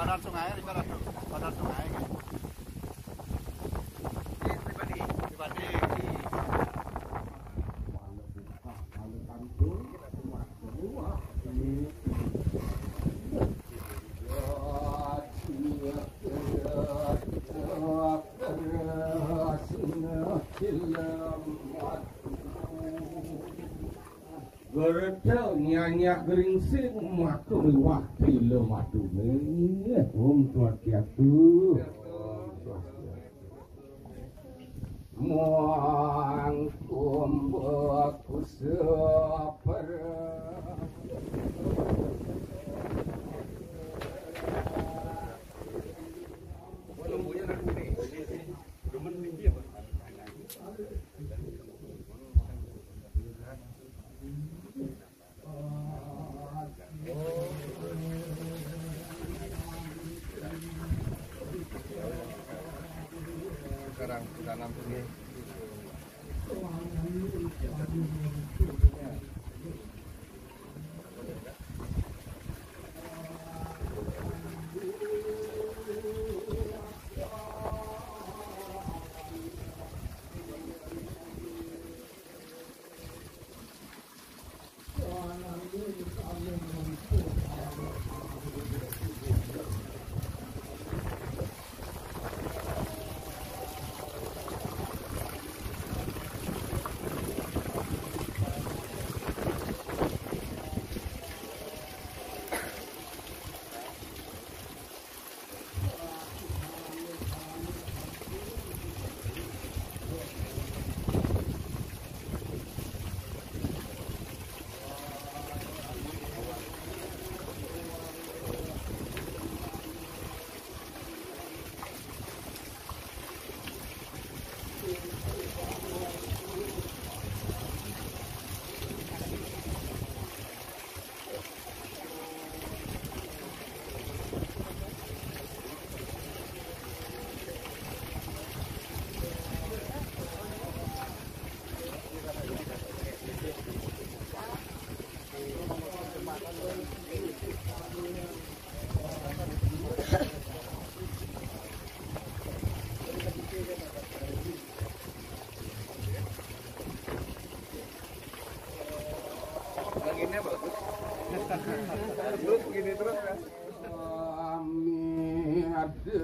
Padahal sungai, padahal sungai. Pribadi. Gertel nyanyak geringsing matu waktu lo matu ni om Swastiastu muang kumbak kusapar Sekarang sudah nampungnya. Anginnya bagus. Terus begini terus kan. Amin ada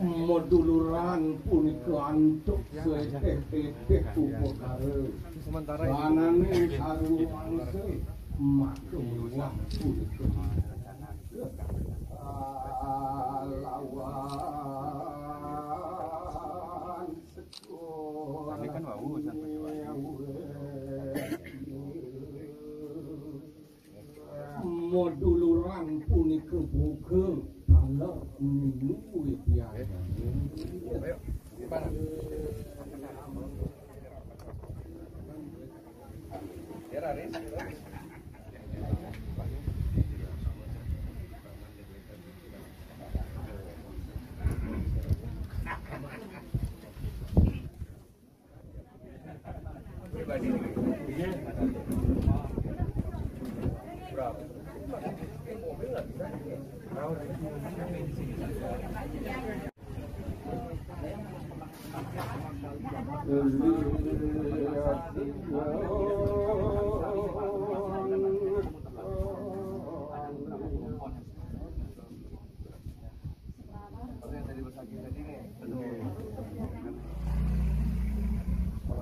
moduluran punika antuk teh upakare Sementara lanane sarumangse maklum wah punika lawan sekor tapi kan wau sampai moduluran punika buka kalau minum widyanya. Ayo, gimana? Ya, Raris. Pribadi. Berapa? Kalau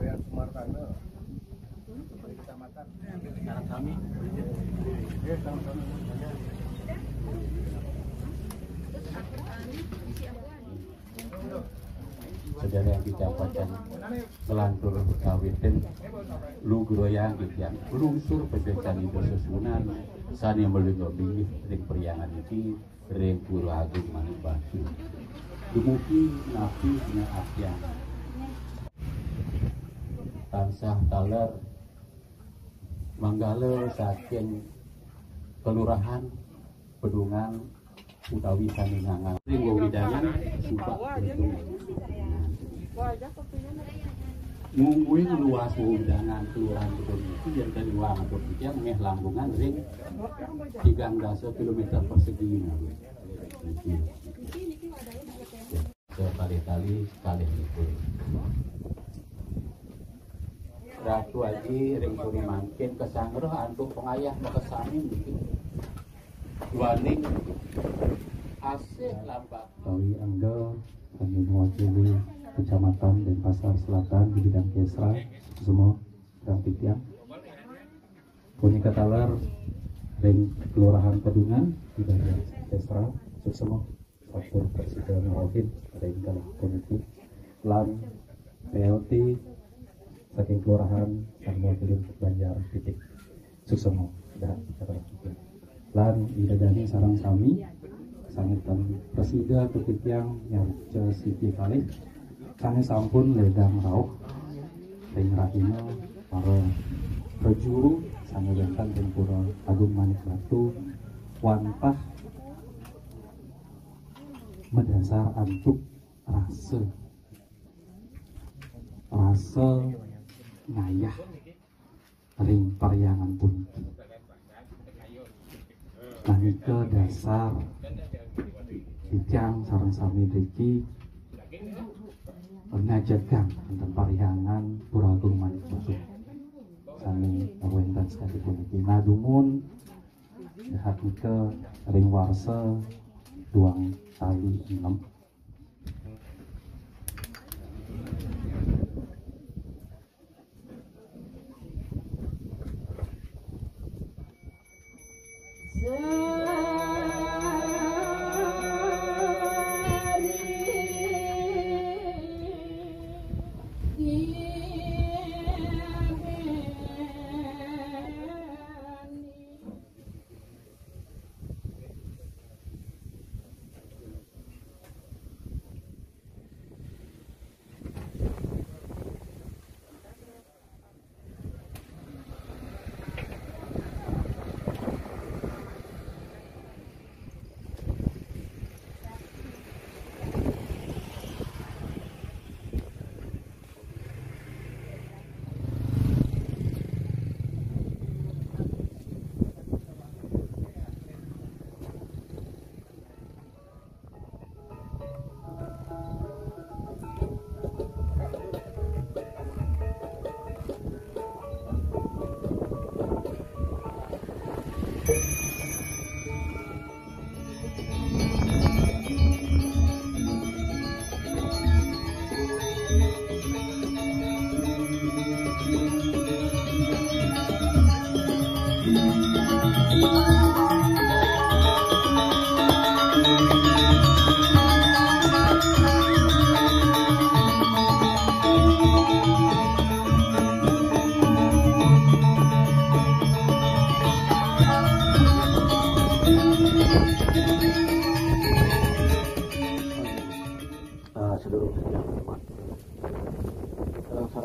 yang Sumartana dari kecamatan sekarang kami sama-sama. Saudara yang didapatkan melantur kawitan lu groyang yang lungsur pejajan itu sesunan sani melinggo bingih ring periangan iki ring pura agung manik batu dumugi nabi na asyang tansah taler manggala saking kelurahan Pedungan utawi saningangan ring widangan subak ngungguin luas undangan kelurahan Pedungan itu yang dari wang berpikir meh lambungan ring 3 kilometer persegi sekali-kali kali itu Ratu Haji ring puri mangkin kesanggroh antuk pengayah makasami bikin waning asih lambat Tawi Angga kami mewakili Kecamatan Denpasar Selatan di bidang Kesra semua Rampitiang Punika Talar ring Kelurahan Pedungan di bagian Kesra semua Faktor Presiden Rohid ring kalah komiti lan PLT saking Kelurahan Sarmo Kedun Banjar titik Susomo dan lan idadani sarang sami sangitan presida ketiang yang Siti Khalid kami sampun ledang rauh ring rahina para prejuru sange bentang tempura agung manik batu wantah mendasar antuk rasa ngayah ring pariangan pun Manika dasar Ijang sarang sami diki ngajakan tentang pariangan Puragung Manik Batu sami awentan sekali puniki nadumun hatika ring warsa duang tali 6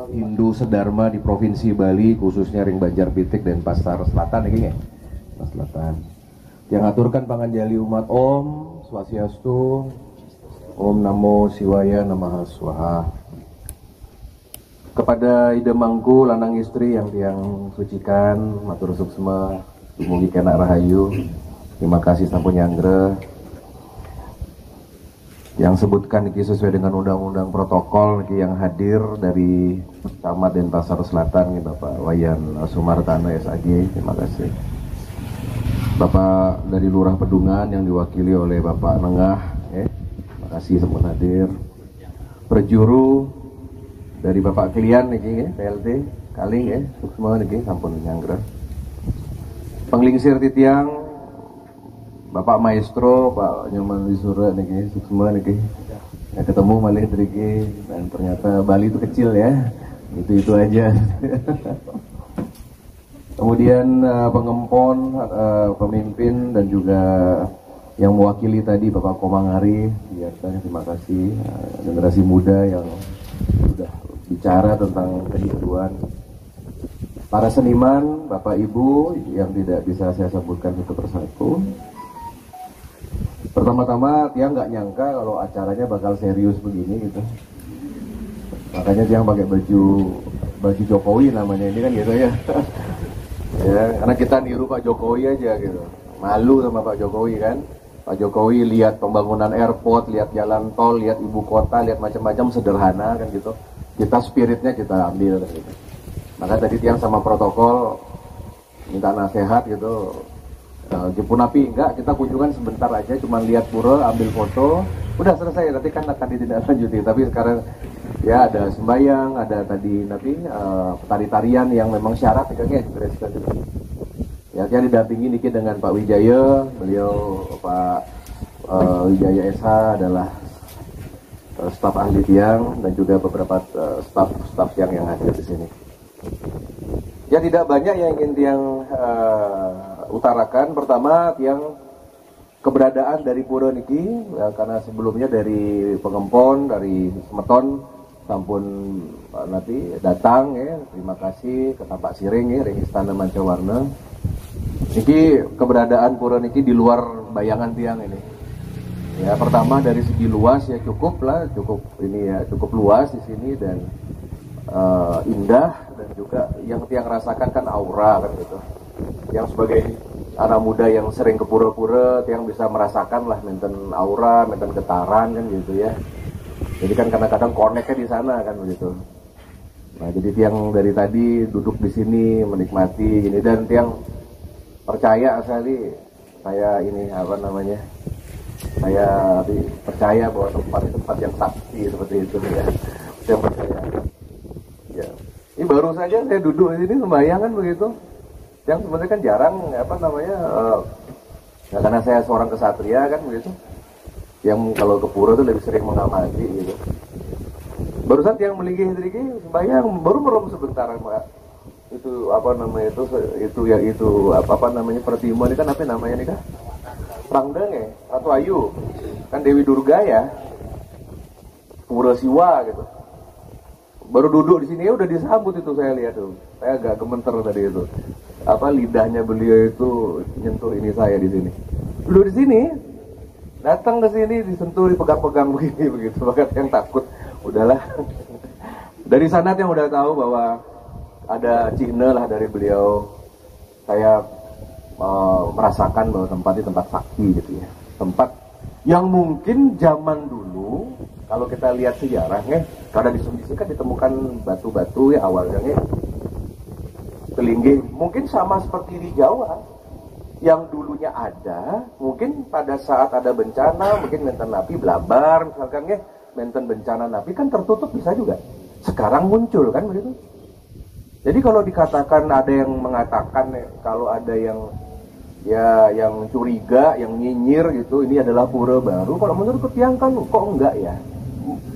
Hindu Sedharma di Provinsi Bali, khususnya Ring Banjarpitik dan Pasar Selatan, ya, Pasar Selatan. Yang aturkan panganjali umat Om Swastiastu, Om Namo Siwaya Namaha Swaha. Kepada ide mangku lanang istri yang tiang sucikan, matur suksma, dumugi kena rahayu. Terima kasih sampun nyangre. Yang sebutkan ini sesuai dengan undang-undang protokol yang hadir dari Camat Denpasar Selatan, Bapak Wayan Sumartana SAG, terima kasih. Bapak dari Lurah Pedungan yang diwakili oleh Bapak Nengah, terima kasih sampun hadir. Perjuru dari Bapak Klian nih, PLT Kaling, semua nih sampun nyanggra. Penglingsir titiang Bapak Maestro, Pak Nyoman Wisura nih, semua nih, ya, ketemu malih driki, dan ternyata Bali itu kecil ya, itu aja. Kemudian pengempon, pemimpin dan juga yang mewakili tadi Bapak Komangari, biasanya terima kasih, generasi muda yang sudah bicara tentang kehidupan. Para seniman, Bapak Ibu yang tidak bisa saya sebutkan satu persatu. Pertama-tama Tiang nggak nyangka kalau acaranya bakal serius begini gitu. Makanya Tiang pakai baju Jokowi namanya ini kan gitu ya. Ya, karena kita niru Pak Jokowi aja gitu. Malu sama Pak Jokowi kan. Pak Jokowi lihat pembangunan airport, lihat jalan tol, lihat ibu kota, lihat macam-macam sederhana kan gitu. Kita spiritnya kita ambil kan gitu. Maka tadi Tiang sama protokol minta nasihat gitu. Jepun api enggak, kita kunjungan sebentar aja, cuma lihat pura, ambil foto, udah selesai, nanti kan akan ditindaklanjuti. Tapi sekarang ya ada sembahyang, ada tadi nanti tari-tarian yang memang syarat kayaknya dibereskan juga. Ya, dia didampingi dikit dengan Pak Wijaya, beliau Pak Wijaya SH adalah staf ahli Tiang dan juga beberapa staf yang hadir di sini. Ya tidak banyak yang ingin Tiang utarakan. Pertama, Tiang keberadaan dari pura niki ya, karena sebelumnya dari Pengempon, dari Semeton sampun nanti datang ya. Terima kasih ke Tapak Siring ya, Ring Istana Mancawarna. Niki keberadaan pura niki di luar bayangan Tiang ini. Ya, pertama dari segi luas ya cukup luas di sini dan indah, dan juga yang Tiang rasakan kan aura kan gitu. Yang sebagai anak muda yang sering ke pura-pura, Tiang bisa merasakan lah menten aura, menten getaran kan gitu ya. Jadi kan kadang-kadang koneknya di sana kan begitu. Nah, jadi Tiang dari tadi duduk di sini menikmati ini, dan Tiang percaya sekali, saya ini saya percaya bahwa tempat yang sakti seperti itu ya. Saya percaya. Ya. Ini baru saja saya duduk di sini sembahyang kan begitu. Yang sebenarnya kan jarang ya karena saya seorang kesatria kan begitu. Yang kalau ke pura itu lebih sering mengamati gitu. Barusan yang melinggih sedikit sembahyang baru sebentar Pak. Itu Pertimo ini kan apa namanya nih Kak? Rangdeng ya, Ratu Ayu. Kan Dewi Durga ya. Pura Siwa gitu. Baru duduk di sini ya udah disambut itu, saya lihat tuh. Saya agak gemeter tadi itu. Lidahnya beliau itu nyentuh ini saya di sini. Duduk di sini, datang ke sini disentuh, dipegang-pegang begini begitu. Bahkan yang takut, udahlah. Dari sana yang udah tahu bahwa ada cihne lah dari beliau. Saya merasakan bahwa tempat ini tempat sakti gitu ya. Tempat yang mungkin zaman dulu kalau kita lihat sejarahnya, karena di sini kan ditemukan batu-batu ya awalnya kelinggih, mungkin sama seperti di Jawa yang dulunya ada, mungkin pada saat ada bencana, mungkin menten napi blabar misalkan ya, menten bencana napi kan tertutup bisa juga. Sekarang muncul kan begitu. Jadi kalau dikatakan ada yang mengatakan kalau ada yang ya yang curiga, yang nyinyir gitu, ini adalah pura baru. Kalau menurut Tiang kan kok enggak ya?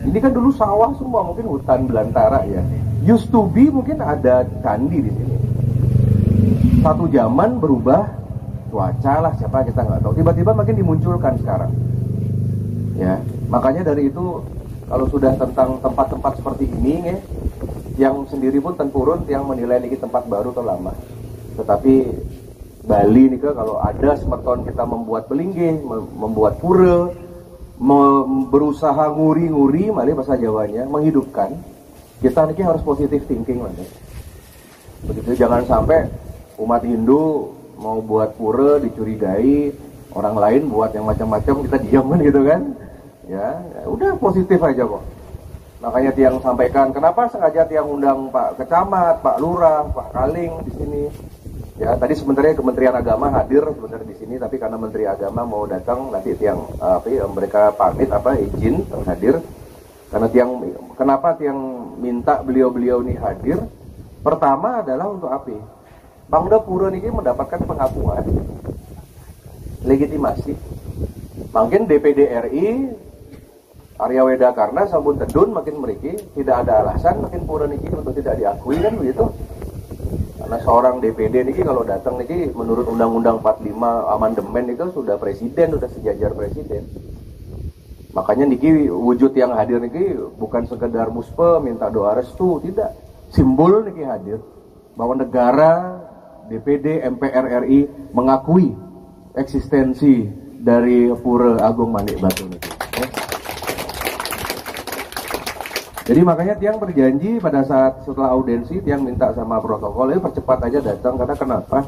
Ini kan dulu sawah semua, mungkin hutan belantara ya. Used to be mungkin ada candi di sini. Satu zaman berubah cuaca lah, siapa kita nggak tahu. Tiba-tiba makin dimunculkan sekarang. Ya, makanya dari itu kalau sudah tentang tempat-tempat seperti ini, ya, yang sendiri pun tempurun, yang menilai ini tempat baru atau lama. Tetapi Bali nih kalau ada semeton kita membuat belinggih, membuat pura, berusaha nguri-nguri, malah bahasa Jawanya menghidupkan. Kita nih harus positive thinking lah. Begitu, jangan sampai umat Hindu mau buat pura dicurigai, orang lain buat yang macam-macam kita diam kan gitu kan? Ya, udah positif aja kok. Makanya Tiang sampaikan, kenapa sengaja Tiang undang Pak Kecamat, Pak Lurah, Pak Kaling di sini. Ya, tadi sebenarnya Kementerian Agama hadir sebenarnya di sini, tapi karena Menteri Agama mau datang, nanti Tiang mereka pamit izin hadir. Karena kenapa Tiang minta beliau-beliau ini hadir? Pertama adalah untuk apa? Bangda Pura ini mendapatkan pengakuan, legitimasi. Mungkin DPD RI Arya Weda Karna sampun tedun makin meriki, tidak ada alasan makin Pura niki untuk tidak diakui kan begitu. Karena seorang DPD niki kalau datang niki menurut Undang-Undang 45 amandemen itu sudah presiden, sudah sejajar presiden. Makanya niki wujud yang hadir niki bukan sekedar muspe minta doa restu, tidak. Simbol niki hadir bahwa negara, DPD, MPR RI mengakui eksistensi dari Pura Agung Mandek Batu niki. Ya. Jadi makanya Tiang berjanji pada saat setelah audensi Tiang minta sama protokol percepat aja datang. Karena kenapa?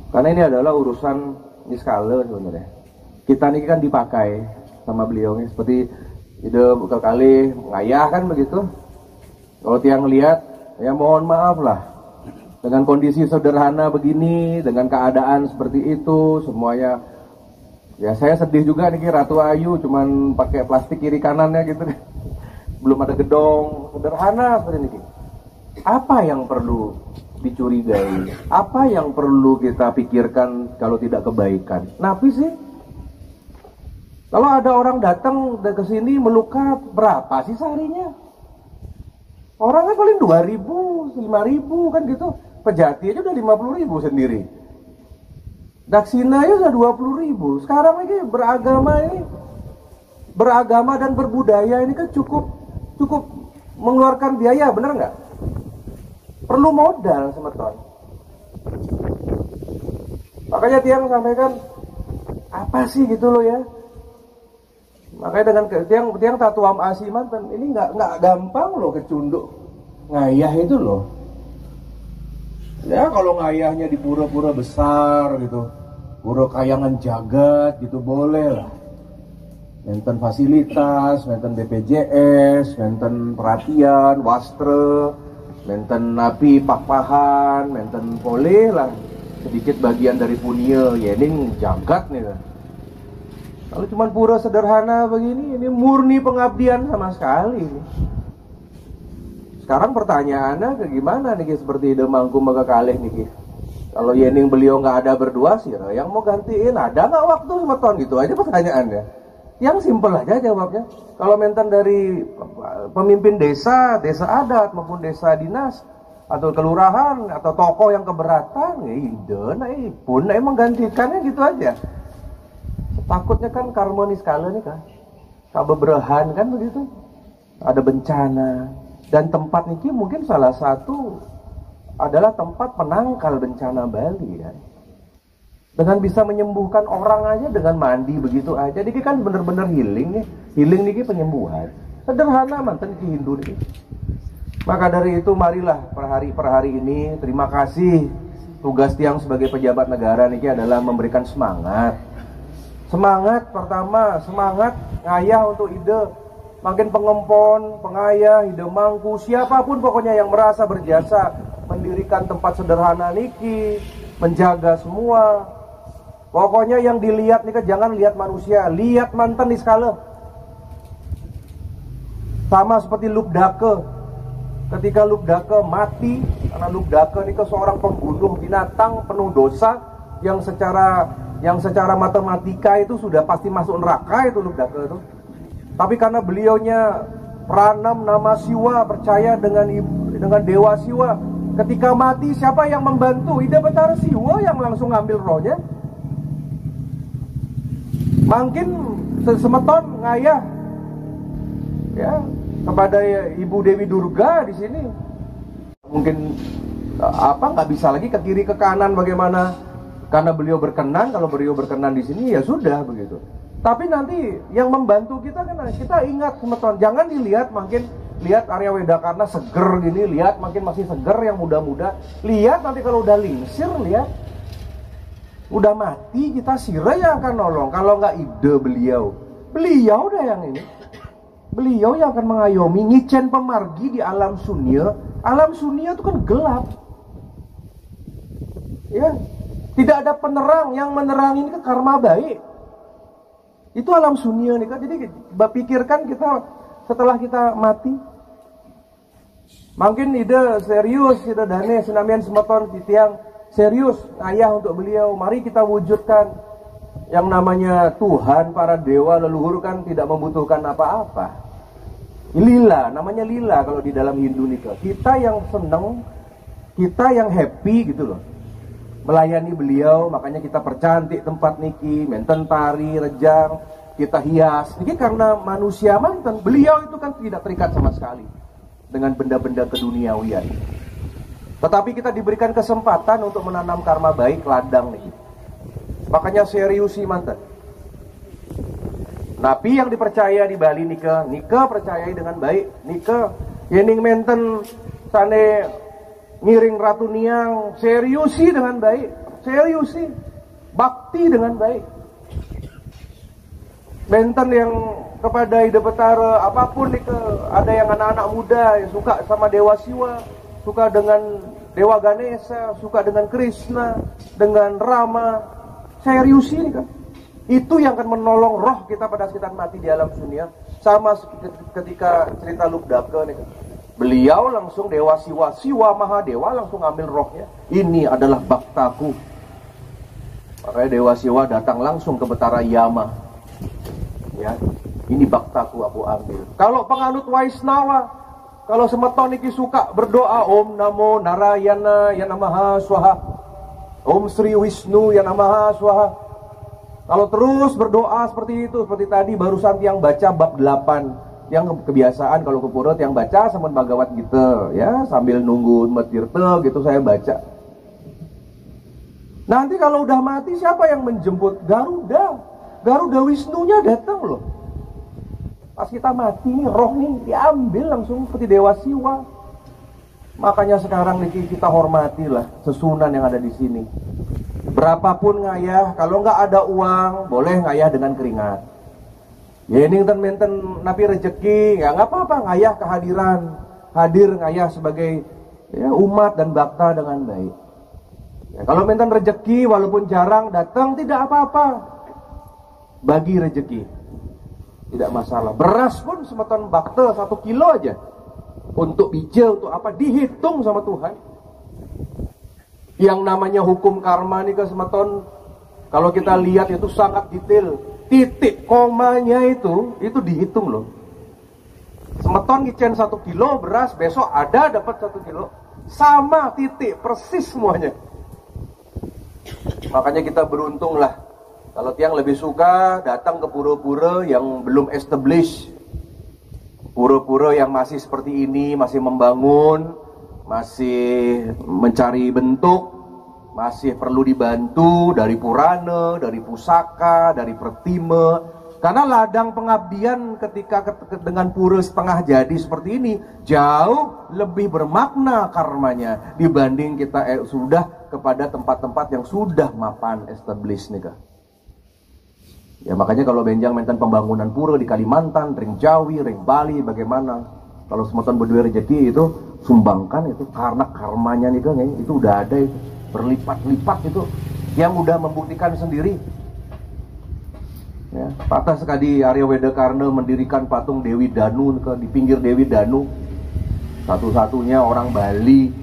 Karena ini adalah urusan niskala sebenarnya. Kita ini kan dipakai sama beliau nih, seperti ide kali ngayah kan begitu. Kalau Tiang lihat, ya mohon maaf lah, dengan kondisi sederhana begini, dengan keadaan seperti itu, semuanya. Ya saya sedih juga nih Ratu Ayu cuman pakai plastik kiri kanannya gitu. Belum ada gedong, sederhana seperti ini. Apa yang perlu dicurigai? Apa yang perlu kita pikirkan kalau tidak kebaikan? Napi sih? Kalau ada orang datang ke sini melukat, berapa sih seharinya? Orangnya paling 2.000, 5.000 kan gitu. Pejati aja udah 50.000 sendiri. Daksina aja udah 20.000. Sekarang ini beragama dan berbudaya ini kan cukup mengeluarkan biaya, bener nggak? Perlu modal semeton. Makanya Tiang sampaikan apa sih gitu loh ya. Makanya dengan Tiang tatuam asiman ini nggak gampang loh kecunduk ngayah itu loh. Ya kalau ngayahnya di pura-pura besar gitu, pura kayangan jagat gitu boleh lah. Menten fasilitas, menten BPJS, menten perhatian, wastre, menten napi pakpahan, menten boleh lah sedikit bagian dari punya, ya ini jagat nih kan. Kalau cuma pura sederhana begini, ini murni pengabdian sama sekali. Sekarang pertanyaannya gimana nih seperti ide mangkum maka kalih nih. Kalau yening beliau nggak ada berdua sih, yang mau gantiin ada nggak waktu semeton gitu aja pertanyaannya. Yang simpel aja jawabnya. Kalau menten dari pemimpin desa adat maupun desa dinas atau kelurahan atau tokoh yang keberatan, pun emang gantikannya gitu aja. Takutnya kan karma skala nih kan, kabeberahan kan begitu. Ada bencana dan tempat ini mungkin salah satu adalah tempat penangkal bencana Bali ya. Dengan bisa menyembuhkan orang aja dengan mandi begitu aja. Jadi kan bener-bener healing nih. Healing nih penyembuhan. Sederhana mantan ki Hindu nih. Maka dari itu marilah per hari ini terima kasih. Tugas Tiang sebagai pejabat negara nih adalah memberikan semangat. Semangat pertama, semangat ngayah untuk ide. Makin pengempon, pengayah, ide mangku, siapapun pokoknya yang merasa berjasa mendirikan tempat sederhana niki, menjaga semua. Pokoknya yang dilihat nih kan jangan lihat manusia, lihat mantan di skala. Sama seperti Lubdake. Ketika Lubdake mati, karena Lubdake ini seorang pembunuh binatang penuh dosa, yang secara matematika itu sudah pasti masuk neraka itu Lubdake itu. Tapi karena beliaunya pranam nama Siwa, percaya dengan dewa Siwa, ketika mati siapa yang membantu? Ida Betara Siwa yang langsung ngambil rohnya. Mungkin semeton ngayah ya kepada Ibu Dewi Durga di sini. Mungkin nggak bisa lagi ke kiri ke kanan bagaimana? Karena beliau berkenan, kalau beliau berkenan di sini ya sudah begitu. Tapi nanti yang membantu kita kan kita ingat semeton, jangan dilihat makin lihat Arya Wedakarna seger gini, lihat makin masih seger yang muda-muda. Lihat nanti kalau udah lingsir, lihat udah mati kita sira yang akan nolong. Kalau nggak ide beliau dah yang ini. Beliau yang akan mengayomi ngicen pemargi di alam sunya. Alam sunya itu kan gelap. Ya, tidak ada penerang, yang menerangi ini kan karma baik. Itu alam sunya nih kan. Jadi pikirkan kita setelah kita mati. Mungkin ide serius, ide dane senamian semeton titiang serius ayah untuk beliau. Mari kita wujudkan yang namanya Tuhan, para dewa leluhur kan tidak membutuhkan apa-apa. Lila, namanya lila kalau di dalam Hindu nih. Kita yang seneng, kita yang happy gitu loh. Melayani beliau, makanya kita percantik tempat niki, menten tari, rejang, kita hias. Niki karena manusia manten, beliau itu kan tidak terikat sama sekali dengan benda-benda keduniawian. Tetapi kita diberikan kesempatan untuk menanam karma baik ladang niki. Makanya seriusi manten. Napi yang dipercaya di Bali nika percayai dengan baik. Nika yening menten sane ngiring Ratu Niang, seriusi dengan baik, seriusi, bakti dengan baik. Benten yang kepada Ida Betara apapun nih, ada yang anak-anak muda yang suka sama Dewa Siwa, suka dengan Dewa Ganesha, suka dengan Krishna, dengan Rama, seriusi nih kan. Itu yang akan menolong roh kita pada saat mati di alam dunia. Sama ketika cerita Lubdake nih kan. Beliau langsung Dewa Siwa Mahadewa langsung ambil rohnya. Ini adalah baktaku. Makanya Dewa Siwa datang langsung ke Betara Yama. Ya, ini baktaku aku ambil. Kalau penganut Waisnawa, kalau semeton iki suka berdoa Om Namo Narayana Yanamaha Swaha, Om Sri Wisnu Yanamaha Swaha. Kalau terus berdoa seperti itu, seperti tadi barusan yang baca bab 8. Yang kebiasaan kalau ke pura yang baca sama Bhagavad Gita ya, sambil nunggu Metirta gitu saya baca. Nanti kalau udah mati siapa yang menjemput? Garuda Wisnunya datang loh. Pas kita mati nih, roh nih diambil langsung seperti Dewa Siwa. Makanya sekarang nih kita hormatilah sesunan yang ada di sini. Berapapun ngayah, kalau nggak ada uang boleh ngayah dengan keringat. Ya ini menten napi rezeki, ya nggak apa-apa ngayah kehadiran, hadir ngayah sebagai ya, umat dan bakta dengan baik. Ya, kalau menten rezeki walaupun jarang datang tidak apa-apa, bagi rezeki, tidak masalah. Beras pun semeton bakta 1 kilo aja, untuk bija untuk apa dihitung sama Tuhan. Yang namanya hukum karma nih ke semeton, kalau kita lihat itu sangat detail. Titik komanya itu dihitung loh. Semeton ngicen 1 kilo beras, besok ada dapat 1 kilo. Sama titik, persis semuanya. Makanya kita beruntung lah. Kalau tiang lebih suka datang ke pura-pura yang belum established. Pura-pura yang masih seperti ini, masih membangun, masih mencari bentuk, masih perlu dibantu dari purana, dari pusaka, dari pertima. Karena ladang pengabdian ketika dengan pura setengah jadi seperti ini jauh lebih bermakna karmanya dibanding kita sudah kepada tempat-tempat yang sudah mapan established nih kak. Ya makanya kalau benjang menten pembangunan pura di Kalimantan, ring Jawi, ring Bali, bagaimana? Kalau semeton berdua rezeki itu sumbangkan itu karena karmanya nih kak, itu udah ada itu. Berlipat-lipat itu yang udah membuktikan sendiri ya, patah sekali Arya Wedakarna mendirikan patung Dewi Danu di pinggir Dewi Danu, satu-satunya orang Bali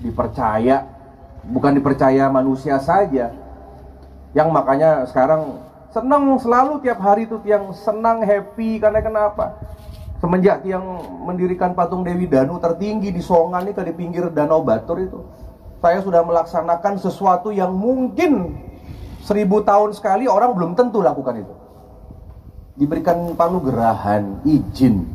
dipercaya, bukan dipercaya manusia saja, Yang makanya sekarang senang selalu tiap hari itu tiang senang, happy, karena kenapa? Semenjak tiang mendirikan patung Dewi Danu tertinggi di Songan itu di pinggir Danau Batur itu, saya sudah melaksanakan sesuatu yang mungkin 1000 tahun sekali orang belum tentu lakukan itu. Diberikan panugerahan, izin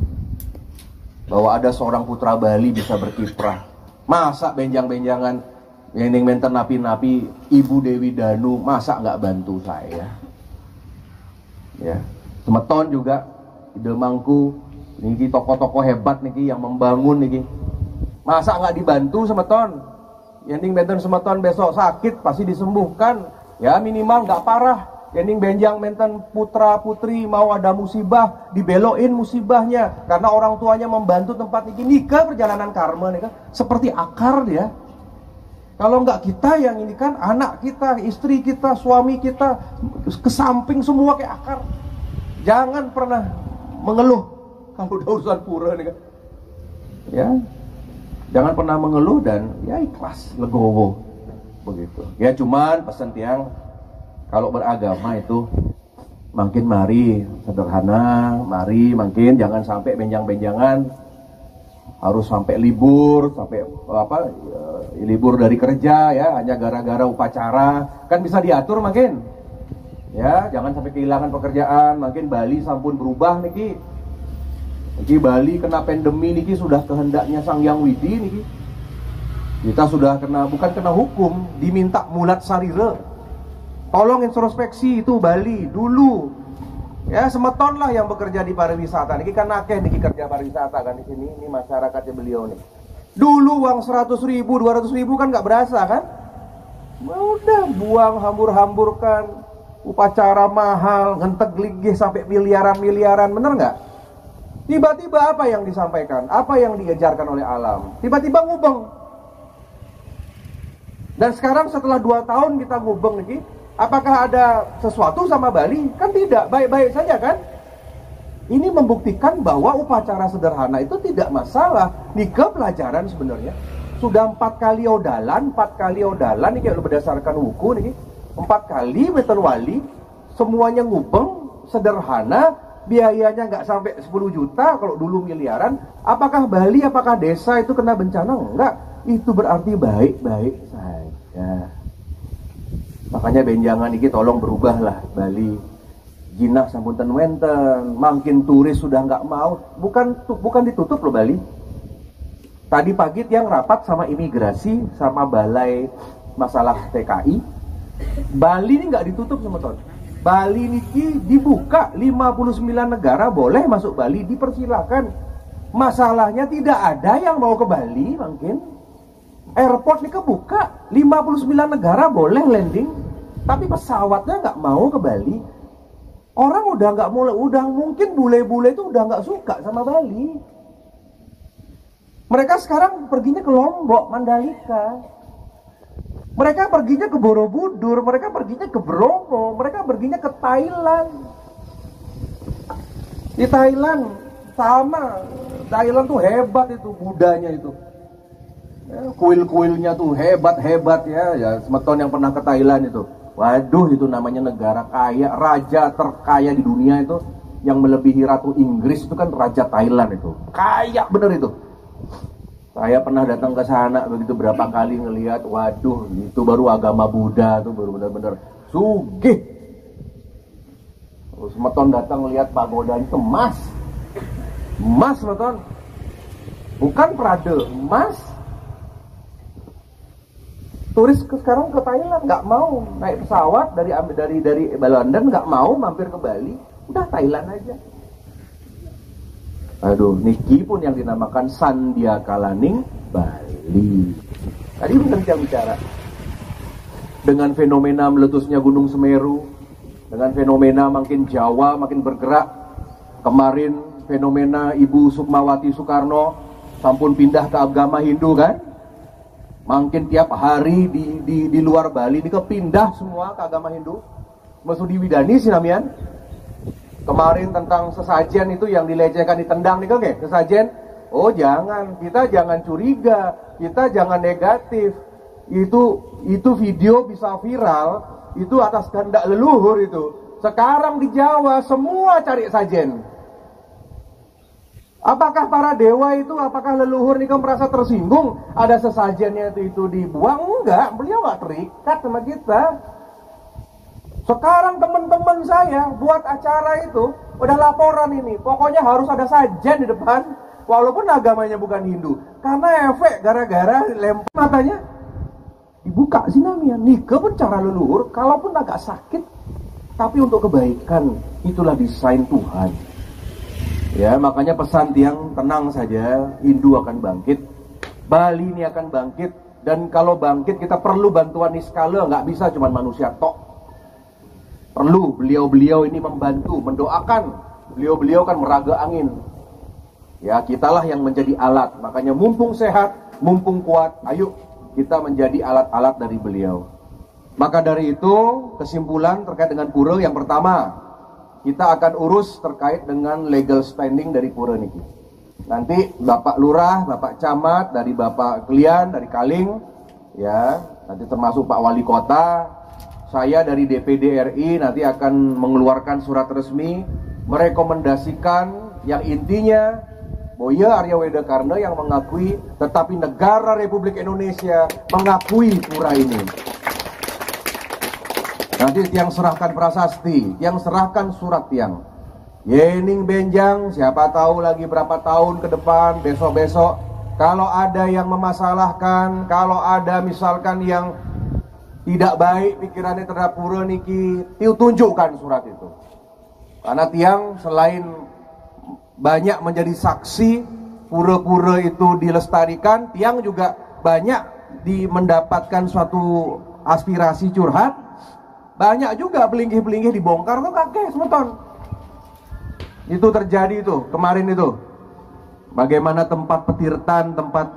bahwa ada seorang putra Bali bisa berkiprah. Masa benjang-benjangan yang menten napi-napi Ibu Dewi Danu, masa nggak bantu saya? Ya, Semeton juga Ide Mangku, niki tokoh-tokoh hebat niki yang membangun niki. Masa nggak dibantu Semeton? Yang menten Semeton besok sakit pasti disembuhkan. Ya minimal nggak parah. Yang benjang menten putra putri mau ada musibah, dibeloin musibahnya karena orang tuanya membantu tempat niki. Nika perjalanan karma nika seperti akar dia. Kalau nggak kita yang ini kan anak kita, istri kita, suami kita ke samping semua kayak akar. Jangan pernah mengeluh kalau udah urusan pura nih kan. Ya, jangan pernah mengeluh dan ya ikhlas, legowo begitu. Ya cuman pesan tiang kalau beragama itu makin mari sederhana, mari makin jangan sampai benjang-benjangan. Harus sampai libur, sampai libur dari kerja ya, hanya gara-gara upacara, kan bisa diatur makin. Ya, jangan sampai kehilangan pekerjaan, makin Bali sampun berubah niki. Niki Bali kena pandemi niki sudah kehendaknya Sang Hyang Widi niki. Kita sudah bukan kena hukum, diminta mulat sarira. Tolong introspeksi itu Bali dulu. Ya Semeton lah yang bekerja di pariwisata. Niki kan akeh niki kerja pariwisata kan di sini. Ini masyarakatnya beliau nih. Dulu uang 100.000, 200.000 kan nggak berasa kan? Udah buang hambur-hamburkan, upacara mahal, ngentek ligih sampai miliaran-miliaran, bener nggak? Tiba-tiba apa yang disampaikan? Apa yang diajarkan oleh alam? Tiba-tiba ngubeng. Dan sekarang setelah 2 tahun kita ngubeng niki. Apakah ada sesuatu sama Bali? Kan tidak, baik-baik saja kan? Ini membuktikan bahwa upacara sederhana itu tidak masalah. Nika pelajaran sebenarnya. Sudah 4 kali odalan, ini kayak berdasarkan wuku nih. 4 kali meten wali, semuanya ngubeng, sederhana, biayanya nggak sampai 10 juta, kalau dulu miliaran. Apakah Bali, apakah desa itu kena bencana? Enggak, itu berarti baik-baik saja. Makanya benjangan ini tolong berubahlah Bali. Jinak sampunten wenten, makin turis sudah nggak mau. Bukan ditutup loh Bali. Tadi pagi yang rapat sama imigrasi, sama balai masalah TKI. Bali ini nggak ditutup Semeton. Bali ini dibuka, 59 negara boleh masuk Bali, dipersilakan. Masalahnya tidak ada yang mau ke Bali mungkin. Airport ini kebuka, 59 negara boleh landing, tapi pesawatnya nggak mau ke Bali. Orang udah nggak mulai, udah mungkin bule-bule itu udah nggak suka sama Bali. Mereka sekarang perginya ke Lombok, Mandalika. Mereka perginya ke Borobudur, mereka perginya ke Bromo, mereka perginya ke Thailand. Di Thailand sama, Thailand tuh hebat itu budanya itu. Ya, kuil-kuilnya tuh hebat-hebat ya Semeton yang pernah ke Thailand itu. Waduh, itu namanya negara kaya, raja terkaya di dunia itu yang melebihi Ratu Inggris itu kan Raja Thailand itu. Kaya bener itu. Saya pernah datang ke sana begitu berapa kali ngelihat, waduh, itu baru agama Buddha tuh baru bener-bener sugih. Semeton datang lihat pagoda itu emas. Emas Semeton. Bukan Prade, emas. Turis sekarang ke Thailand nggak mau naik pesawat dari London, nggak mau mampir ke Bali, udah Thailand aja. Aduh, niki pun yang dinamakan Sandiakalaning Bali. Tadi bukan bicara dengan fenomena meletusnya Gunung Semeru, dengan fenomena makin Jawa makin bergerak. Kemarin fenomena Ibu Sukmawati Soekarno sampun pindah ke agama Hindu kan? Makin tiap hari di luar Bali ini kepindah semua ke agama Hindu. Masuk diwidani sih namian. Kemarin tentang sesajen itu yang dilecehkan, ditendang nih kan, sesajen. Oh jangan, kita jangan curiga, kita jangan negatif. Itu video bisa viral itu atas kehendak leluhur itu. Sekarang di Jawa semua cari sajen. Apakah para dewa itu, apakah leluhur ini merasa tersinggung ada sesajennya itu dibuang? Enggak, beliau nggak terikat sama kita. Sekarang teman-teman saya buat acara itu udah laporan ini, pokoknya harus ada sajen di depan, walaupun agamanya bukan Hindu, karena efek gara-gara lempar matanya dibuka sinamnya. Nika pun cara leluhur, kalaupun agak sakit, tapi untuk kebaikan. Itulah desain Tuhan. Ya, makanya pesan tiang, tenang saja, Hindu akan bangkit, Bali ini akan bangkit, dan kalau bangkit kita perlu bantuan Niskala, nggak bisa cuma manusia tok. Perlu beliau-beliau ini membantu, mendoakan. Beliau-beliau kan meraga angin. Ya, kitalah yang menjadi alat. Makanya mumpung sehat, mumpung kuat, ayo kita menjadi alat-alat dari beliau. Maka dari itu, kesimpulan terkait dengan pura yang pertama, kita akan urus terkait dengan legal standing dari pura niki. Nanti Bapak Lurah, Bapak Camat, dari Bapak Klian, dari Kaling, ya, nanti termasuk Pak Wali Kota, saya dari DPD RI nanti akan mengeluarkan surat resmi merekomendasikan yang intinya Boya Arya Wedakarna yang mengakui, tetapi negara Republik Indonesia mengakui pura ini. Nanti tiang serahkan prasasti, tiang serahkan surat tiang. Yening Benjang, siapa tahu lagi berapa tahun ke depan, besok-besok, kalau ada yang memasalahkan, kalau ada misalkan yang tidak baik pikirannya terhadap pura niki, tunjukkan surat itu. Karena tiang selain banyak menjadi saksi pura-pura itu dilestarikan, tiang juga banyak mendapatkan suatu aspirasi curhat. Banyak juga pelinggih-pelinggih dibongkar tuh kakek semeton. Itu terjadi itu kemarin itu. Bagaimana tempat petirtan, tempat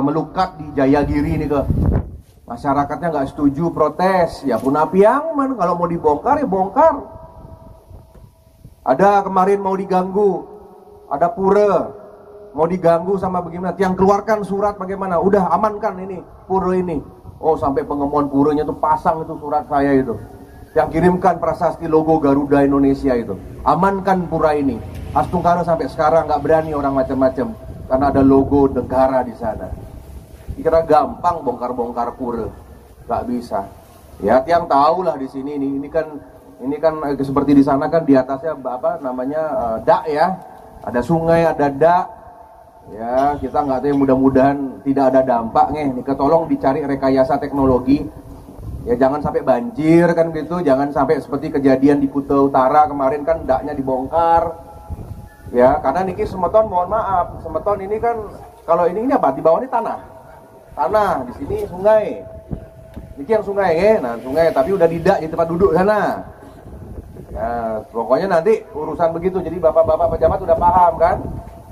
melukat di Jayagiri ini ke. Masyarakatnya nggak setuju, protes. Ya pun api yang kalau mau dibongkar ya bongkar. Ada kemarin mau diganggu, ada pura mau diganggu sama bagaimana? Tiang keluarkan surat bagaimana? Udah amankan ini pura ini. Oh, sampai pengemuan puranya tuh pasang itu surat saya itu. Yang kirimkan prasasti logo Garuda Indonesia itu. Amankan pura ini. Astungkara sampai sekarang nggak berani orang macam-macam karena ada logo negara di sana. Kira gampang bongkar-bongkar pura, nggak bisa. Ya, tiang tahu lah di sini ini kan seperti di sana kan di atasnya apa namanya dak ya. Ada sungai, ada dak. Ya, kita nggak tahu, mudah-mudahan tidak ada dampak nih. Tolong dicari rekayasa teknologi. Ya, jangan sampai banjir kan gitu, jangan sampai seperti kejadian di Kuta Utara kemarin kan daknya dibongkar. Ya, karena niki semeton mohon maaf, semeton ini kan kalau ini apa? Di bawah ini tanah. Tanah, di sini sungai. Niki yang sungai ya. Nah, sungai tapi udah didak di tempat duduk sana. Ya, pokoknya nanti urusan begitu. Jadi bapak-bapak pejabat udah paham kan?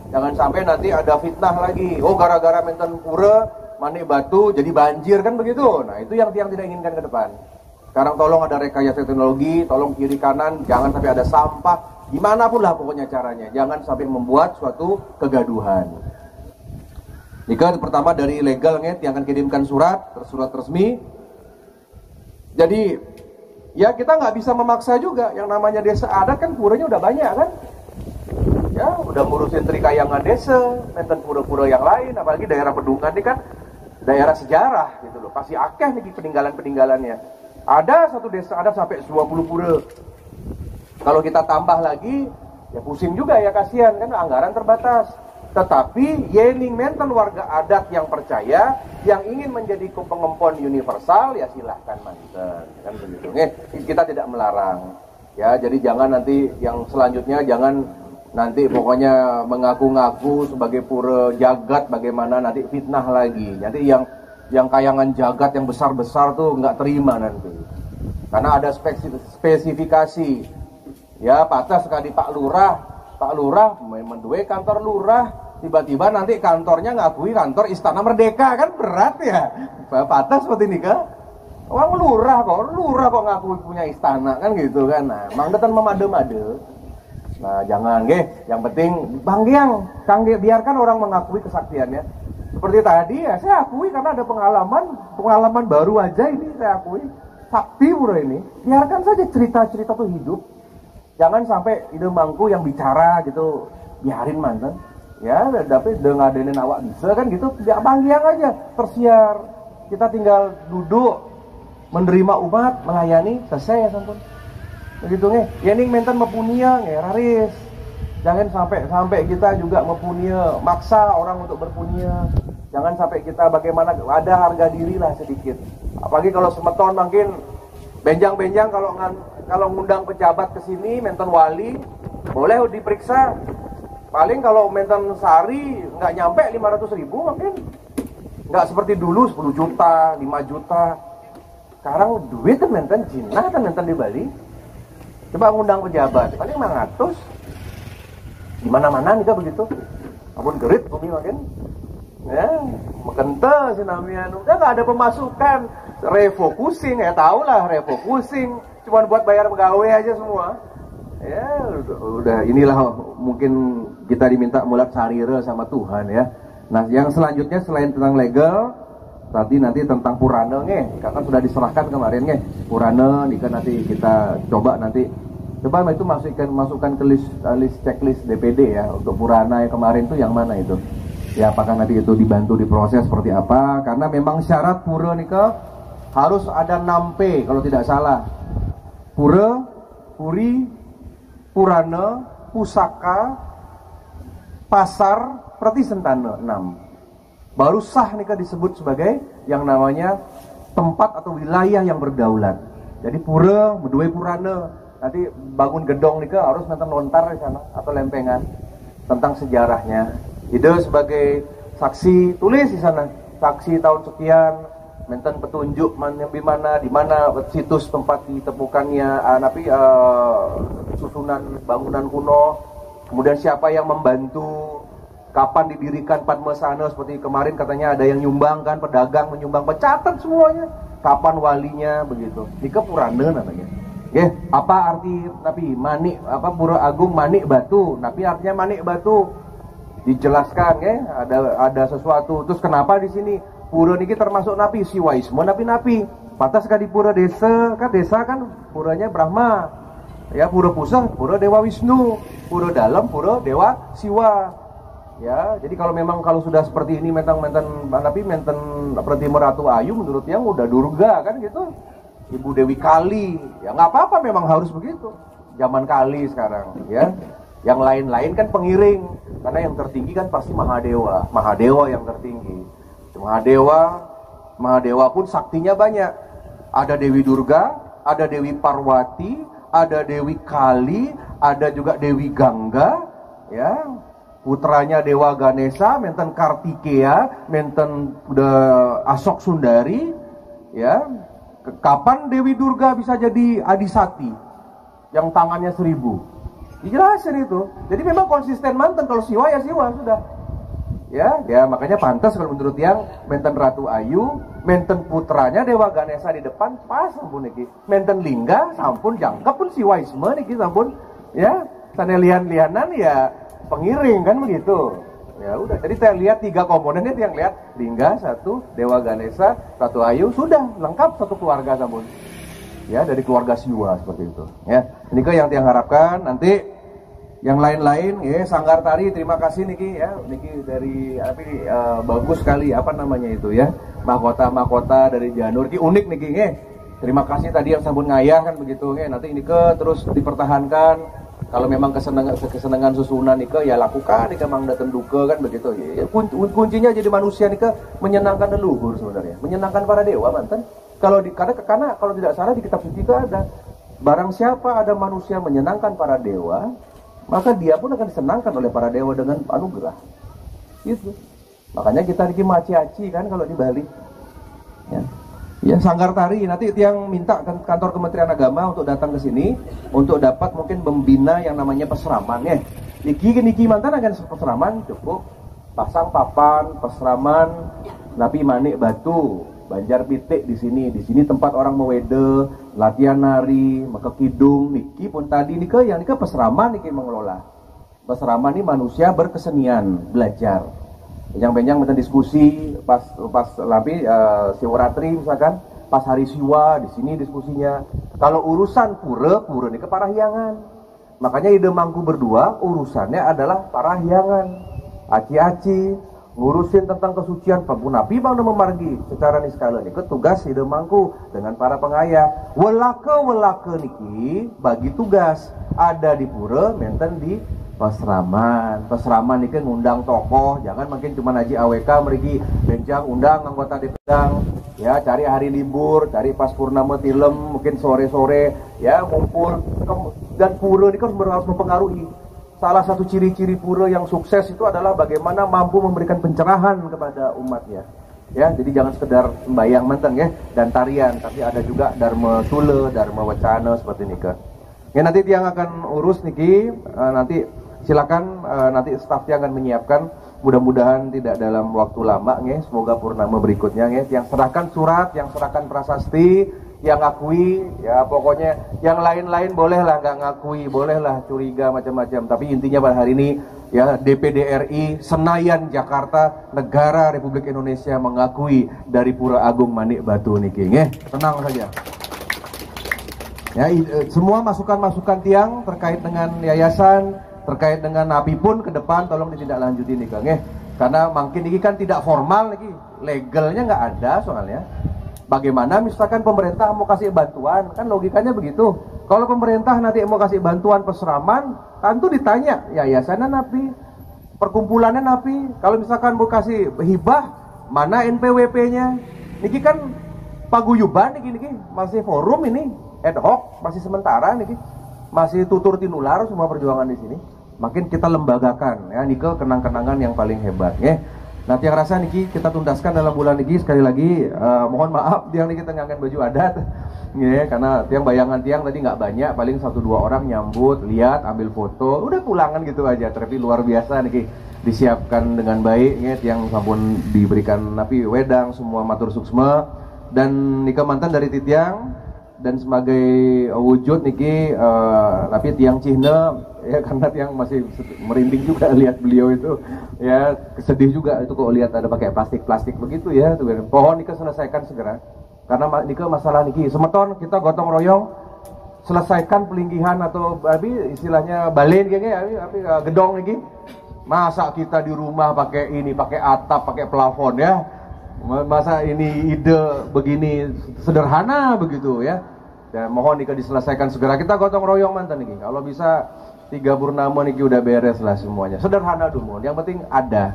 Jangan sampai nanti ada fitnah lagi. Oh, gara-gara menten pura, mandi batu, jadi banjir kan begitu. Nah, itu yang tidak inginkan ke depan. Sekarang tolong ada rekayasa teknologi, tolong kiri kanan, jangan sampai ada sampah. Gimana pun lah pokoknya caranya. Jangan sampai membuat suatu kegaduhan. Jika pertama dari legalnya, yang akan kirimkan surat resmi. Jadi, ya kita nggak bisa memaksa juga. Yang namanya desa adat kan puranya udah banyak kan. Ya, udah ngurusin Trikayangan desa, menten pura-pura yang lain, apalagi daerah Pedungan ini kan daerah sejarah gitu loh. Pasti akeh nih peninggalan-peninggalannya. Ada satu desa ada sampai 20 pura. Kalau kita tambah lagi, ya pusing juga ya, kasihan kan anggaran terbatas. Tetapi yening menten warga adat yang percaya, yang ingin menjadi pengempon universal, ya silahkan manten, kan begitu. Kita tidak melarang. Ya, jadi jangan nanti yang selanjutnya jangan nanti pokoknya mengaku-ngaku sebagai pura jagat, bagaimana nanti fitnah lagi. Nanti yang kayangan jagat yang besar-besar tuh nggak terima nanti. Karena ada spesifikasi. Ya, patah sekali Pak Lurah mendue kantor lurah, tiba-tiba nanti kantornya ngakui kantor Istana Merdeka, kan berat ya. Patah seperti ini kan. Orang lurah kok ngakui punya istana kan gitu kan. Nah, mangdetan memade-made. Nah, jangan yang penting Bang Giang, biarkan orang mengakui kesaktiannya. Seperti tadi ya, saya akui karena ada pengalaman baru aja ini saya akui. sakti pura ini, biarkan saja cerita-cerita tuh hidup. Jangan sampai ide mangku yang bicara gitu, biarin mantan. Ya, tapi dengan adenin awak bisa kan gitu, tidak banggiang aja, tersiar. Kita tinggal duduk, menerima umat, melayani, selesai ya sampun. Begitu nge, ya ini mentan mepunia nge, raris. Jangan sampai kita juga mepunia, maksa orang untuk berpunia. Jangan sampai kita bagaimana, ada harga diri lah sedikit. Apalagi kalau semeton makin benjang-benjang kalau ngundang pejabat ke sini, mentan wali, boleh diperiksa. Paling kalau mentan sehari nggak nyampe 500.000 mungkin. Nggak seperti dulu 10 juta, 5 juta. Sekarang duit kan mentan Cina kan mentan di Bali. Coba ngundang pejabat, paling 500. Di mana-mana nih kan begitu. Ampun gerit bumi makin. Ya, makente sih namanya. Udah nggak ada pemasukan. Refocusing, ya tau lah refocusing. Cuman buat bayar pegawai aja semua. Ya udah inilah mungkin kita diminta mulat sarira sama Tuhan ya. Nah yang selanjutnya selain tentang legal, tadi nanti tentang purana karena sudah diserahkan kemarin purana nikah nanti kita coba itu masukkan ke list checklist DPD ya untuk purana yang kemarin tuh yang mana itu ya, apakah nanti itu dibantu diproses seperti apa, karena memang syarat pura nikah harus ada 6P kalau tidak salah, pura, puri, purana, pusaka, pasar, pratisentana 6. Baru sah nikah disebut sebagai yang namanya tempat atau wilayah yang berdaulat. Jadi pura, berdua purana, nanti bangun gedong nikah harus nonton lontar di sana atau lempengan tentang sejarahnya. Ide sebagai saksi tulis di sana, saksi tahun sekian, menten petunjuk di mana situs tempat ditemukannya susunan bangunan kuno, kemudian siapa yang membantu, kapan didirikan Padmasana seperti kemarin katanya ada yang nyumbang kan, pedagang menyumbang, catat semuanya, kapan walinya begitu. Nika purana namanya. Apa arti napi manik Pura Agung Manik Batu? Napi artinya manik batu. Dijelaskan ada sesuatu. Terus kenapa di sini pura niki termasuk napi siwaisme napi. Pantas kan di pura desa kan puranya Brahma. Ya pura pusat pura Dewa Wisnu, pura dalam pura Dewa Siwa. Ya, jadi kalau sudah seperti ini menten Pratima Ratu Ayu menurut yang udah Durga kan gitu. Ibu Dewi Kali. Ya nggak apa-apa memang harus begitu. Zaman Kali sekarang ya. Yang lain-lain kan pengiring. Karena yang tertinggi kan pasti Mahadewa. Mahadewa yang tertinggi. Mahadewa pun saktinya banyak. Ada Dewi Durga, ada Dewi Parwati, ada Dewi Kali, ada juga Dewi Gangga, ya. Putranya Dewa Ganesha, menten Kartikeya, menten Asok Sundari, ya. Kapan Dewi Durga bisa jadi Adisati yang tangannya 1000? Dijelasin itu. Jadi memang konsisten manten, kalau siwa ya siwa sudah. Ya makanya pantas kalau menurut yang menten Ratu Ayu, menten putranya Dewa Ganesha di depan pas sampun niki. Menten Lingga sampun jangkep pun siwaisme niki sampun. Ya, sana lian-lianan ya pengiring kan begitu. Ya udah, jadi saya lihat 3 komponen itu yang lihat Lingga 1, Dewa Ganesha, Ratu Ayu, sudah lengkap satu keluarga sampun. Ya, dari keluarga Siwa seperti itu. Ya, ini yang harapkan nanti yang lain-lain ya. Sanggar Tari terima kasih niki ya, niki dari bagus sekali namanya itu ya, mahkota dari Janur ki unik niki nge. Terima kasih tadi yang sampun ngayah kan begitu nge. Nanti ini terus dipertahankan. Kalau memang kesenangan susunan nika ya lakukan nika mang datang duka kan begitu ya. Kuncinya jadi manusia nika menyenangkan leluhur sebenarnya, menyenangkan para dewa mantan. Karena kalau tidak salah di kitab suci itu ada, barang siapa ada manusia menyenangkan para dewa, maka dia pun akan disenangkan oleh para dewa dengan anugerah. Gitu. Makanya kita dikimaci-aci kan kalau di Bali. Ya, Sanggar Tari nanti yang minta kantor Kementerian Agama untuk datang ke sini untuk dapat mungkin membina yang namanya peseraman ya. Niki mantan akan peseraman cukup pasang papan peseraman napi manik batu. Banjar Pitik di sini tempat orang mewede, latihan nari, maka kidung, niki pun tadi nika peseraman niki mengelola. Peseraman ini manusia berkesenian, belajar. Benjang-benjang kita diskusi pas siwaratri misalkan, pas hari siwa di sini diskusinya. Kalau urusan pura ini ke parahyangan. Makanya ide mangku berdua urusannya adalah parahyangan. Aci-aci ngurusin tentang kesucian pun Nabi bang memargi secara niskala niki tugas ide mangku dengan para pengayah. Welake niki bagi tugas ada di pura menten di Pasraman niki ngundang tokoh, jangan makin cuma haji AWK merigi benjang undang anggota DPD ya, cari hari libur, cari pas purnama film, mungkin sore-sore ya ngumpul. Dan pura ini kan harus mempengaruhi. Salah satu ciri-ciri pura yang sukses itu adalah bagaimana mampu memberikan pencerahan kepada umatnya. Ya, jadi jangan sekedar sembahyang menteng ya dan tarian, tapi ada juga dharma sula, dharma wacana seperti niki. Ya nanti yang akan urus niki nanti silakan nanti staf yang akan menyiapkan, mudah-mudahan tidak dalam waktu lama nge, semoga purnama berikutnya nge, yang serahkan surat, yang serahkan prasasti, yang ngakui ya pokoknya yang lain-lain bolehlah nggak ngakui, bolehlah curiga macam-macam, tapi intinya pada hari ini ya DPD RI Senayan Jakarta Negara Republik Indonesia mengakui dari Pura Agung Manik Batu niki nge, tenang saja. Ya, semua masukan-masukan tiang terkait dengan yayasan, terkait dengan napi pun ke depan tolong ditindaklanjuti nih Kang ya. Karena makin ini kan tidak formal nih, legalnya nggak ada soalnya. Bagaimana misalkan pemerintah mau kasih bantuan, kan logikanya begitu. Kalau pemerintah nanti mau kasih bantuan peseraman, tentu ditanya yayasannya napi, perkumpulannya napi. Kalau misalkan mau kasih hibah, mana NPWP-nya? Niki kan paguyuban niki masih forum ini ad hoc, masih sementara niki. Masih tutur tinular semua perjuangan di sini. Makin kita lembagakan ya niki kenang-kenangan yang paling hebat ya. Nanti yang rasa niki kita tuntaskan dalam bulan niki sekali lagi mohon maaf tiang niki tengangan baju adat ya, karena tiang bayangan tiang tadi nggak banyak, paling 1-2 orang nyambut, lihat, ambil foto, udah pulangan gitu aja. Tapi luar biasa niki disiapkan dengan baik ya, tiang sampun diberikan napi wedang semua matur suksma dan nika mantan dari titiang. Dan sebagai wujud niki tapi tiang Cina ya, karena tiang masih merinding juga lihat beliau itu ya, sedih juga itu kok lihat ada pakai plastik begitu ya. Pohon niki selesaikan segera karena niki masalah niki semeton kita gotong royong selesaikan pelinggihan atau istilahnya balen kayaknya gedong niki. Masa kita di rumah pakai ini, pakai atap, pakai plafon ya. Masa ini ide begini sederhana begitu ya. Dan mohon nika diselesaikan segera. Kita gotong royong mantan niki. Kalau bisa 3 purnama niki udah beres lah semuanya. Sederhana dumun. Yang penting ada.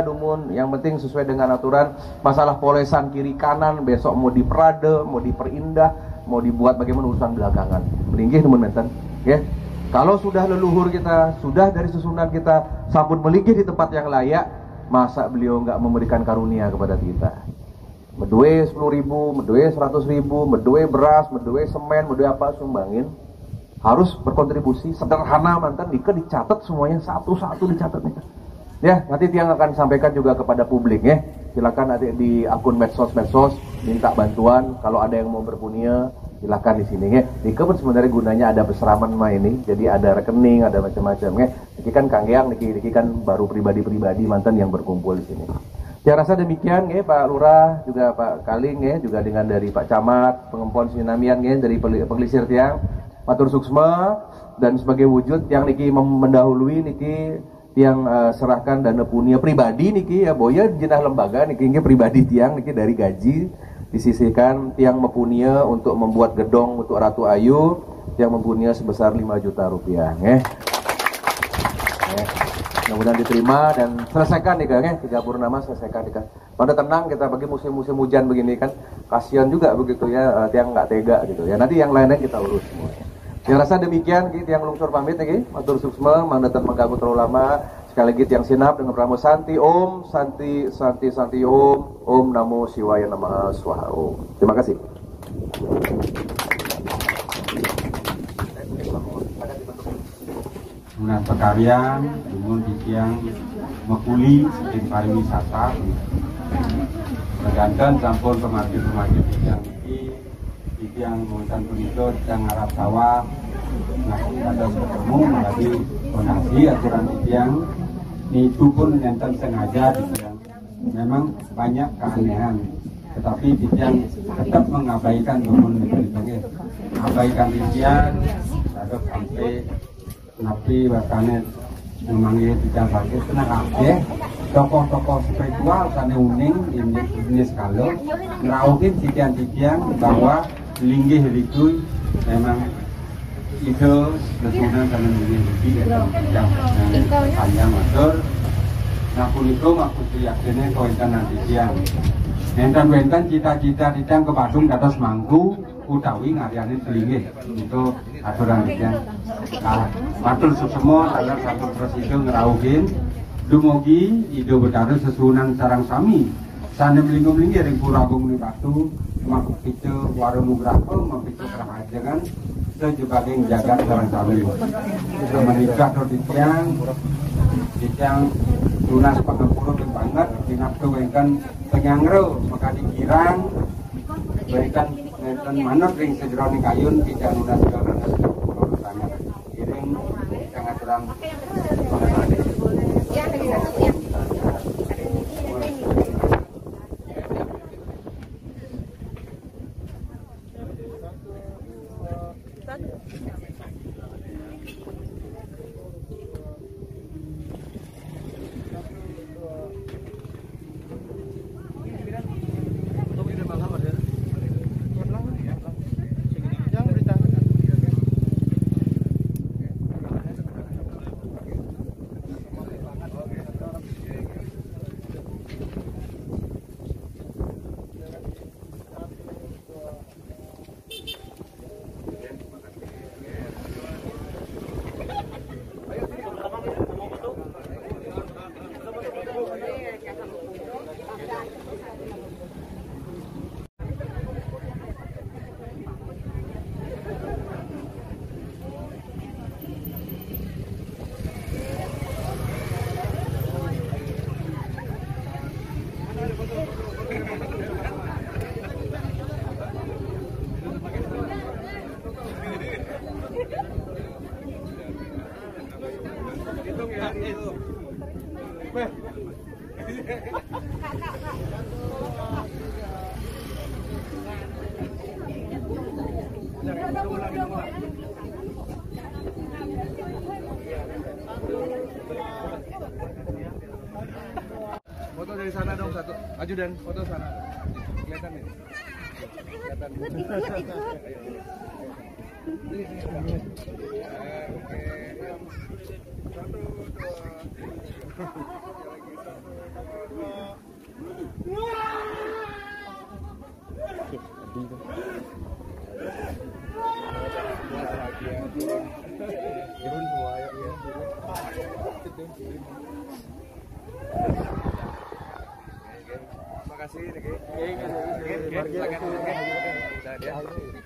Dumun. Yang penting sesuai dengan aturan. Masalah polesan kiri kanan besok mau diperade, mau diperindah, mau dibuat bagaimana urusan belakangan. Melinggih dumun mantan. Ya. Kalau sudah leluhur kita, sudah dari susunan kita sampun melinggih di tempat yang layak, masa beliau nggak memberikan karunia kepada kita? Medue 10.000, medue 100.000, medue beras, medue semen, medue apa sumbangin, harus berkontribusi sederhana mantan nika dicatat semuanya satu-satu dicatat nika. Ya nanti tiang akan sampaikan juga kepada publik ya. Silakan ada di akun medsos minta bantuan kalau ada yang mau berpunya. Silakan di sini ya. Nika pun sebenarnya gunanya ada peseraman mah ini. Jadi ada rekening, ada macam-macam ya. Niki kan Kangyang, niki kan baru pribadi mantan yang berkumpul di sini. Saya rasa demikian ya Pak Lurah, juga Pak Kaling ya, juga dengan dari Pak Camat, Pengempon Sinamian ya, dari Pengelisir tiang, matur suksma dan sebagai wujud yang niki mendahului niki tiang serahkan dana punya pribadi niki ya, boya jenah lembaga niki pribadi tiang niki dari gaji disisihkan tiang mempunyai untuk membuat gedong untuk Ratu Ayu yang mempunyai sebesar 5 juta rupiah ya. Mudah-mudahan diterima dan selesaikan nih Kang ya, 3 purnama selesaikan nih Kang. Pada tenang kita bagi musim-musim hujan begini kan, kasihan juga begitu ya, tiang nggak tega gitu ya. Nanti yang lainnya kita urus semua. Saya rasa demikian tiang lungsur pamit nih, matur suksma, mandatang mengganggu terlalu lama. Sekali lagi tiang sinap dengan Pramo Santi Om, Santi Om Namo Siwaya Namaha Swaha Om. Terima kasih. Nah, pekaryan, dumun tiang mekuli, sistem pariwisata, berganten campur pemarkir tiang yang menggunakan penito yang Arab sawah. Nah, ada ketemu menjadi fondasi aturan tiang itu pun enten sengaja gitu ya. Memang banyak keanehan tetapi Titian tetap mengabaikan turun negeri, abaikan Titian, terus sampai Nabi bahkan memanggil Titian bagi tenang aja. Tokoh-tokoh spiritual sana uning ini sekali ngerauhin Titian bahwa linggih itu memang itu lesunan karena linggih yang panjang matur. Nah puniku maksud yakinnya kau intan Titian. Enten cita-cita Titian ke Badung ke atas Mangku utawi ngariani linggih itu aturan Titian. Matur semua adalah satu presiden ngerauhin. Dumugi ido betara sesunan sarang sami sana melinggung-linggih ring Pura Agung ni Batu mapitu warung grafo mapitu kerahajangan sebagai jagat sarang sami menikah atau Titian tunas pangapura banget dinaptu wengkan penyangro maka dikirang wengkan manut ring sejeroni kayun tidak lunas karena sangat iring sangat kurang Foto dari sana dong satu. Maju dan foto sana. Kelihatan nih. Kelihatan. Oke. Satu, turun semua ya. Terima kasih. Oke.